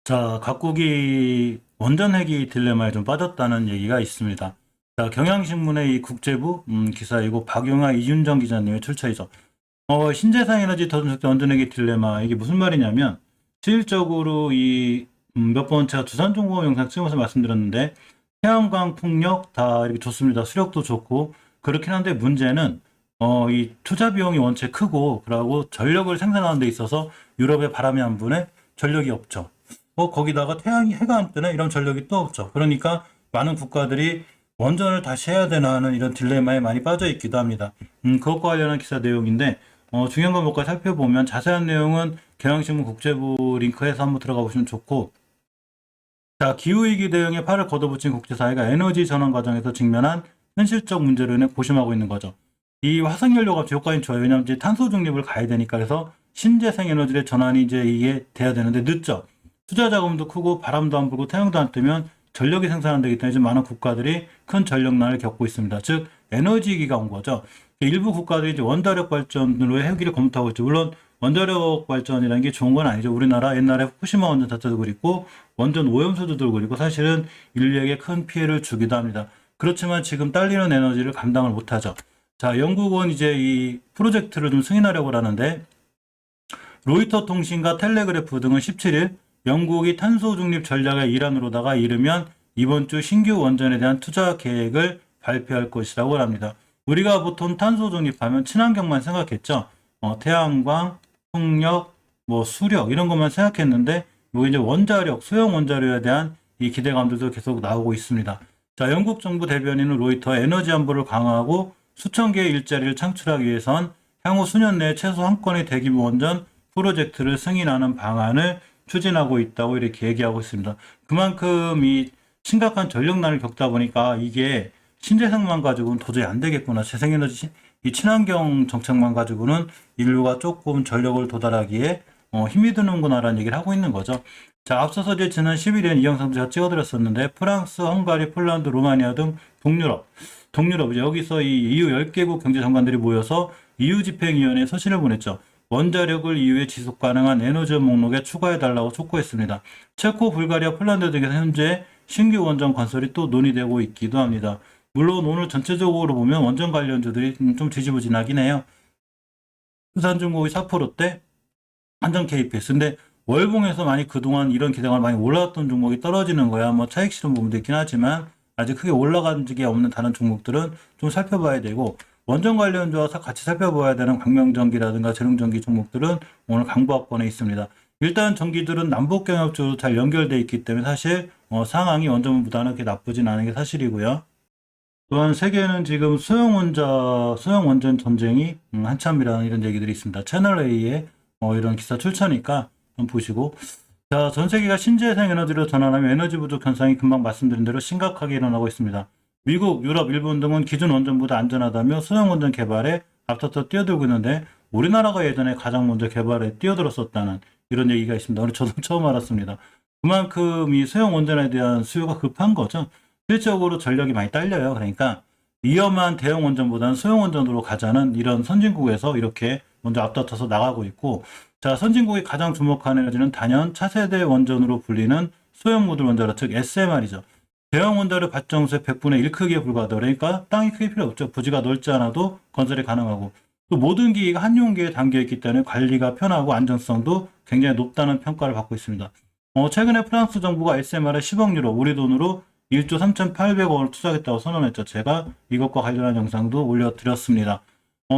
자, 각국이 원전 회기 딜레마에 좀 빠졌다는 얘기가 있습니다. 자, 경향신문의 이 국제부 기사이고 박용하 이준정 기자님의 출처이죠. 신재생 에너지 터전축 원전 회기 딜레마 이게 무슨 말이냐면 실질적으로 이 몇 번 제가 두산중공업 영상 찍어서 말씀드렸는데 태양광 풍력 다 이렇게 좋습니다. 수력도 좋고 그렇긴 한데 문제는 이 투자 비용이 원체 크고 그러고 전력을 생산하는 데 있어서 유럽의 바람이 안 부네 전력이 없죠. 거기다가 태양이 해가 안 뜨네 이런 전력이 또 없죠. 그러니까 많은 국가들이 원전을 다시 해야 되나 하는 이런 딜레마에 많이 빠져 있기도 합니다. 그것과 관련한 기사 내용인데 중요한 거 몇 가지 살펴보면 자세한 내용은 경향신문 국제부 링크에서 한번 들어가 보시면 좋고, 자, 기후위기 대응에 팔을 걷어붙인 국제사회가 에너지 전환 과정에서 직면한 현실적 문제로 인해 고심하고 있는 거죠. 이 화석연료가 효과인 좋아요. 왜냐하면 이제 탄소 중립을 가야 되니까. 그래서 신재생 에너지의 전환이 이제 이게 돼야 되는데 늦죠. 투자 자금도 크고 바람도 안 불고 태양도 안 뜨면 전력이 생산 안 되기 때문에 지금 많은 국가들이 큰 전력난을 겪고 있습니다. 즉 에너지 위기가 온 거죠. 일부 국가들이 이제 원자력 발전으로 핵기를 검토하고 있죠. 물론 원자력 발전이라는 게 좋은 건 아니죠. 우리나라 옛날에 후쿠시마 원전 자체도 그립고 원전 오염수도 그리고 사실은 인류에게 큰 피해를 주기도 합니다. 그렇지만 지금 딸리는 에너지를 감당을 못하죠. 자, 영국은 이제 이 프로젝트를 좀 승인하려고 하는데 로이터 통신과 텔레그래프 등은 17일 영국이 탄소 중립 전략의 일환으로다가 이르면 이번 주 신규 원전에 대한 투자 계획을 발표할 것이라고 합니다. 우리가 보통 탄소 중립하면 친환경만 생각했죠. 태양광, 풍력, 수력 이런 것만 생각했는데 이제 원자력, 소형 원자력에 대한 이 기대감들도 계속 나오고 있습니다. 자, 영국 정부 대변인은 로이터 에너지 안보를 강화하고 수천 개의 일자리를 창출하기 위해선 향후 수년 내에 최소 한 건의 대규모 원전 프로젝트를 승인하는 방안을 추진하고 있다고 이렇게 얘기하고 있습니다. 그만큼 이 심각한 전력난을 겪다 보니까 이게 신재생만 가지고는 도저히 안 되겠구나. 재생에너지, 이 친환경 정책만 가지고는 인류가 조금 전력을 도달하기에 힘이 드는구나라는 얘기를 하고 있는 거죠. 자, 앞서서 이제 지난 11일에 이 영상도 제가 찍어드렸었는데 프랑스, 헝가리, 폴란드, 루마니아 등 동유럽 여기서 이 EU 10개국 경제장관들이 모여서 EU 집행위원회에 서신을 보냈죠. 원자력을 EU의 지속 가능한 에너지 목록에 추가해달라고 촉구했습니다. 체코, 불가리아, 폴란드 등에서 현재 신규 원전 건설이 또 논의되고 있기도 합니다. 물론 오늘 전체적으로 보면 원전 관련주들이 좀 지지부진하긴 해요. 두산중공업이 삿포로때, 한전 KPS. 근데 월봉에서 많이 그동안 이런 기대감을 많이 올라왔던 종목이 떨어지는 거야. 차익 실현 부분도 있긴 하지만 아직 크게 올라간 적이 없는 다른 종목들은 좀 살펴봐야 되고, 원전 관련주와 같이 살펴봐야 되는 광명전기라든가 재룡전기 종목들은 오늘 강보합권에 있습니다. 일단 전기들은 남북경협주로 잘 연결되어 있기 때문에 사실 상황이 원전보다는 그렇게 나쁘진 않은 게 사실이고요. 또한 세계는 지금 소형 원전 전쟁이 한참이라는 이런 얘기들이 있습니다. 채널A에 이런 기사 출처니까 좀 보시고, 자, 전 세계가 신재생 에너지로 전환하면 에너지 부족 현상이 금방 말씀드린 대로 심각하게 일어나고 있습니다. 미국, 유럽, 일본 등은 기존 원전보다 안전하다며 소형 원전 개발에 앞서서 뛰어들고 있는데 우리나라가 예전에 가장 먼저 개발에 뛰어들었었다는 이런 얘기가 있습니다. 오늘 저도 처음 알았습니다. 그만큼 이 소형 원전에 대한 수요가 급한 거죠. 실질적으로 전력이 많이 딸려요. 그러니까 위험한 대형 원전보다는 소형 원전으로 가자는 이런 선진국에서 이렇게 먼저 앞다퉈서 나가고 있고, 자, 선진국이 가장 주목하는 에너지는 단연 차세대 원전으로 불리는 소형 모듈 원자로, 즉 SMR이죠. 대형 원자력 발전소의 100분의 1 크기에 불과하다. 그러니까 땅이 크게 필요 없죠. 부지가 넓지 않아도 건설이 가능하고, 또 모든 기기가 한 용기에 담겨 있기 때문에 관리가 편하고 안전성도 굉장히 높다는 평가를 받고 있습니다. 최근에 프랑스 정부가 SMR에 10억 유로, 우리 돈으로 1조 3,800억 원을 투자하겠다고 선언했죠. 제가 이것과 관련한 영상도 올려드렸습니다.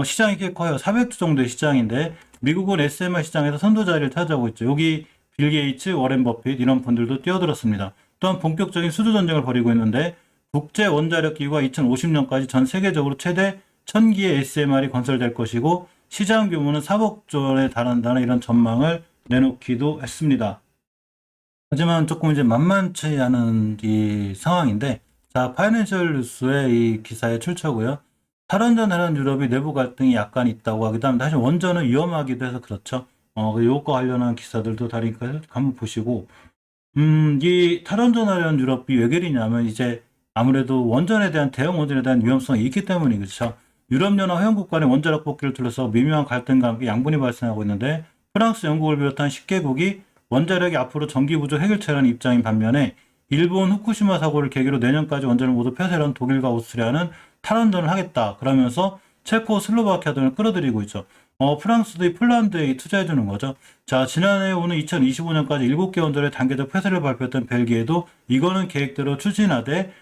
시장이 꽤 커요. 400조 정도의 시장인데 미국은 SMR 시장에서 선도 자리를 차지하고 있죠. 여기 빌 게이츠, 워렌 버핏 이런 분들도 뛰어들었습니다. 또한 본격적인 수주 전쟁을 벌이고 있는데 국제 원자력 기구가 2050년까지 전 세계적으로 최대 1000기의 SMR이 건설될 것이고 시장 규모는 4억 원에 달한다는 이런 전망을 내놓기도 했습니다. 하지만 조금 이제 만만치 않은 이 상황인데, 자, 파이낸셜 뉴스의 이 기사의 출처고요. 탈원전 하는 유럽이 내부 갈등이 약간 있다고 하기도 합니다. 사실 원전은 위험하기도 해서 그렇죠. 이것과 관련한 기사들도 다니까 한번 보시고, 이 탈원전 하려는 유럽이 왜 그러냐면 이제 아무래도 원전에 대한 대형 원전에 대한 위험성이 있기 때문이겠죠. 유럽연합 회원국 간의 원자력 복귀를 둘러서 미묘한 갈등과 함께 양분이 발생하고 있는데 프랑스, 영국을 비롯한 10개국이 원자력이 앞으로 전기 부족 해결책이라는 입장인 반면에 일본 후쿠시마 사고를 계기로 내년까지 원전을 모두 폐쇄한 독일과 오스트리아는 탈원전을 하겠다. 그러면서 체코, 슬로바키아 등을 끌어들이고 있죠. 프랑스도 이 폴란드에 투자해 주는 거죠. 자, 지난해 오는 2025년까지 7개 원전의 단계적 폐쇄를 발표했던 벨기에도 이거는 계획대로 추진하되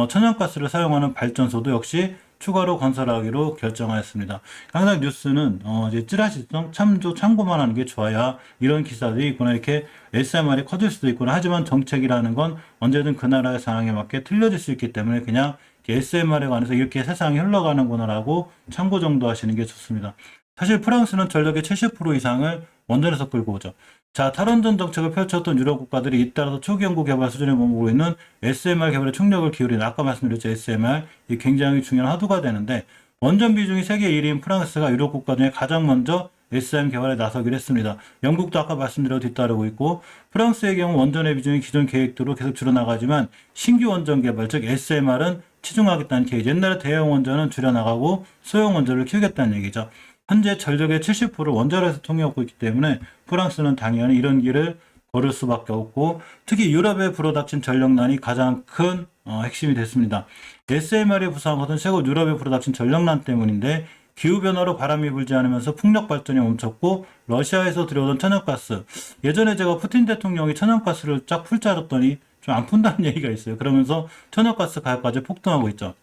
천연가스를 사용하는 발전소도 역시 추가로 건설하기로 결정하였습니다. 항상 뉴스는 이제 찌라시성 참고만 하는 게 좋아야 이런 기사들이 있구나, 이렇게 SMR이 커질 수도 있구나. 하지만 정책이라는 건 언제든 그 나라의 상황에 맞게 틀려질 수 있기 때문에 그냥 SMR에 관해서 이렇게 세상이 흘러가는구나라고 참고 정도 하시는 게 좋습니다. 사실 프랑스는 전력의 70% 이상을 원전에서 끌고 오죠. 자, 탈원전 정책을 펼쳤던 유럽 국가들이 잇따라서 초기 연구 개발 수준에 머무르고 있는 SMR 개발에 총력을 기울이는, 아까 말씀드렸죠, SMR 이 굉장히 중요한 화두가 되는데, 원전 비중이 세계 1위인 프랑스가 유럽 국가 중에 가장 먼저 SMR 개발에 나서기로 했습니다. 영국도 아까 말씀드려 뒤따르고 있고, 프랑스의 경우 원전의 비중이 기존 계획대로 계속 줄어나가지만 신규 원전 개발, 즉 SMR은 치중하겠다는 계획. 옛날에 대형 원전은 줄여나가고 소형 원전을 키우겠다는 얘기죠. 현재 전력의 70%를 원자로에서 통해오고 있기 때문에 프랑스는 당연히 이런 길을 걸을 수밖에 없고, 특히 유럽에 불어닥친 전력난이 가장 큰 핵심이 됐습니다. SMR이 부상한 것은 최고 유럽에 불어닥친 전력난 때문인데, 기후변화로 바람이 불지 않으면서 풍력 발전이 멈췄고 러시아에서 들여오던 천연가스, 예전에 제가 푸틴 대통령이 천연가스를 쫙 풀자줬더니 좀 안 푼다는 얘기가 있어요. 그러면서 천연가스 가격까지 폭등하고 있죠.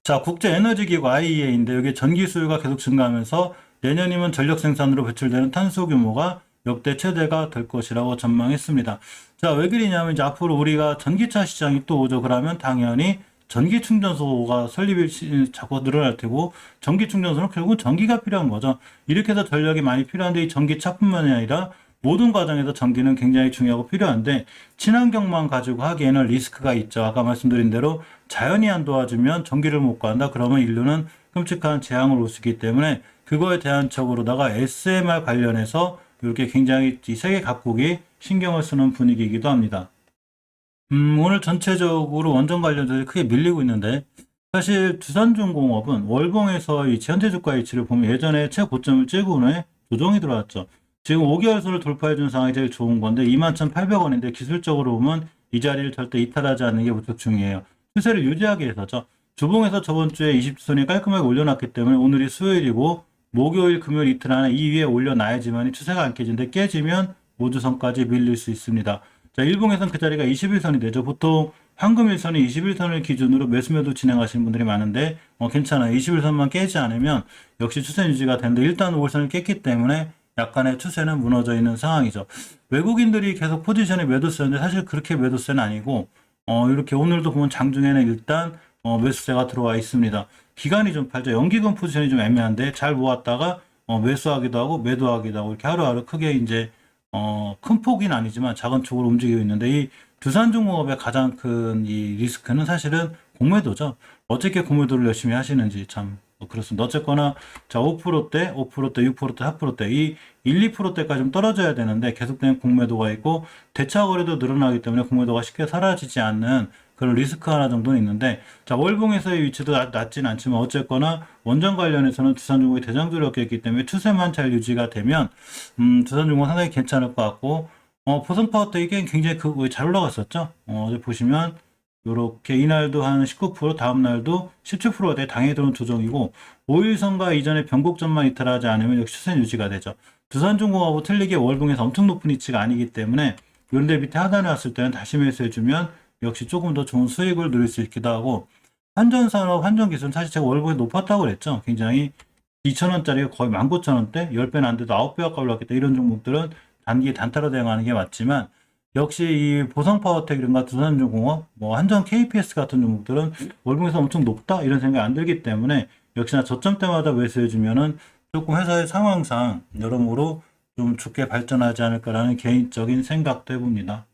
자, 국제에너지기구 IEA인데 여기 전기 수요가 계속 증가하면서 내년이면 전력 생산으로 배출되는 탄소 규모가 역대 최대가 될 것이라고 전망했습니다. 자, 왜 그러냐면 이제 앞으로 우리가 전기차 시장이 또 오죠. 그러면 당연히 전기 충전소가 설립이 자꾸 늘어날 테고, 전기 충전소는 결국 전기가 필요한 거죠. 이렇게 해서 전력이 많이 필요한데 이 전기차뿐만이 아니라 모든 과정에서 전기는 굉장히 중요하고 필요한데, 친환경만 가지고 하기에는 리스크가 있죠. 아까 말씀드린 대로 자연이 안 도와주면 전기를 못 구한다. 그러면 인류는 끔찍한 재앙을 올 수 있기 때문에 그거에 대안책으로다가 SMR 관련해서 이렇게 굉장히 이 세계 각국이 신경을 쓰는 분위기이기도 합니다. 오늘 전체적으로 원전 관련주들이 크게 밀리고 있는데, 사실 두산중공업은 월봉에서 이 현재 주가 위치를 보면 예전에 최고점을 찍은 후에 조정이 들어왔죠. 지금 5개월선을 돌파해준 상황이 제일 좋은 건데 21,800원인데 기술적으로 보면 이 자리를 절대 이탈하지 않는 게 무척 중요해요. 추세를 유지하기 위해서죠. 주봉에서 저번 주에 20선이 깔끔하게 올려놨기 때문에 오늘이 수요일이고 목요일, 금요일 이틀 안에 이 위에 올려놔야지만 이 추세가 안 깨지는데, 깨지면 5주선까지 밀릴 수 있습니다. 자, 일봉에선 그 자리가 21선이 되죠. 보통 황금일선이 21선을 기준으로 매수매도 진행하시는 분들이 많은데 괜찮아요. 21선만 깨지 않으면 역시 추세 유지가 되는데, 일단 5선을 깼기 때문에 약간의 추세는 무너져 있는 상황이죠. 외국인들이 계속 포지션에 매도세인데 사실 그렇게 매도세는 아니고, 이렇게 오늘도 보면 장중에는 일단 매수세가 들어와 있습니다. 기간이 좀 팔죠. 연기금 포지션이 좀 애매한데 잘 모았다가 매수하기도 하고 매도하기도 하고 이렇게 하루하루 크게 이제 큰 폭은 아니지만 작은 쪽으로 움직이고 있는데, 이 두산중공업의 가장 큰 이 리스크는 사실은 공매도죠. 어떻게 공매도를 열심히 하시는지 참 그렇습니다. 어쨌거나 자, 5%대, 5%대, 6%대, 4%대 이 1, 2%대까지 좀 떨어져야 되는데 계속되는 공매도가 있고 대차 거래도 늘어나기 때문에 공매도가 쉽게 사라지지 않는 그런 리스크 하나 정도는 있는데, 자, 월봉에서의 위치도 낮진 않지만 어쨌거나 원전 관련해서는 두산중공이 대장주력이었기 때문에 추세만 잘 유지가 되면 두산중공 상당히 괜찮을 것 같고, 보성파워텍이 굉장히 잘 올라갔었죠. 어제 보시면 요렇게 이날도 한 19%, 다음날도 17%가 돼 당해 들어온 조정이고, 5일선과 이전에 변곡점만 이탈하지 않으면 역시 추세 유지가 되죠. 두산중공하고 틀리게 월봉에서 엄청 높은 위치가 아니기 때문에 이런데 밑에 하단에 왔을 때는 다시 매수해주면 역시 조금 더 좋은 수익을 누릴 수 있기도 하고, 한전산업, 한전기술은 사실 제가 월봉이 높았다고 그랬죠. 굉장히 2,000원짜리가 거의 19,000원대, 10배는 안 돼도 9배 가까이 올랐기 때문에 이런 종목들은 단기 단타로 대응하는 게 맞지만, 역시 이 보성파워텍이든가 두산중공업, 한전 KPS 같은 종목들은 월봉에서 엄청 높다 이런 생각이 안 들기 때문에 역시나 저점 때마다 매수해주면은 조금 회사의 상황상 여러모로 좀 좋게 발전하지 않을까라는 개인적인 생각도 해봅니다.